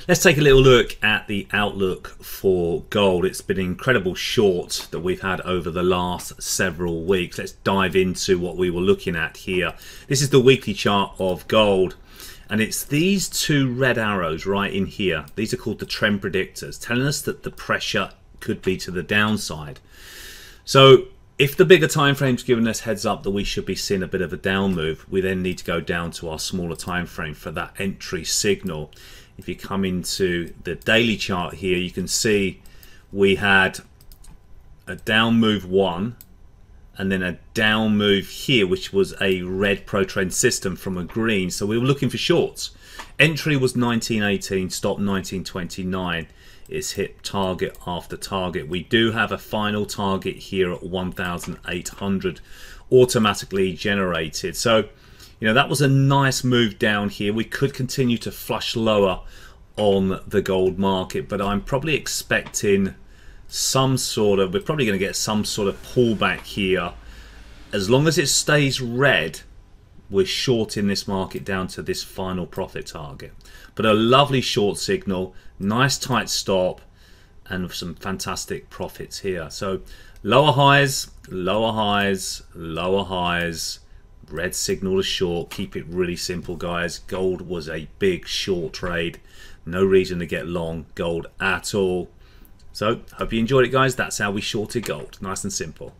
Let's take a little look at the outlook for gold. It's been an incredible short that we've had over the last several weeks. Let's dive into what we were looking at here. This is the weekly chart of gold, and it's these two red arrows right in here. These are called the trend predictors, telling us that the pressure could be to the downside. So if the bigger time frame's giving us heads up that we should be seeing a bit of a down move, we then need to go down to our smaller time frame for that entry signal. If you come into the daily chart here, you can see we had a down move one and then a down move here, which was a red pro trend system from a green. So we were looking for shorts. Entry was 1918, stop 1929. It's hit target after target. We do have a final target here at 1,800 automatically generated. So, you know, that was a nice move down here. We could continue to flush lower on the gold market, but I'm probably expecting some sort of, we're probably going to get some sort of pullback here. As long as it stays red, we're shorting this market down to this final profit target. But a lovely short signal, nice tight stop, and some fantastic profits here. So lower highs, lower highs, lower highs, red signal to short. Keep it really simple, guys. Gold was a big short trade. No reason to get long gold at all. So hope you enjoyed it, guys. That's how we shorted gold. Nice and simple.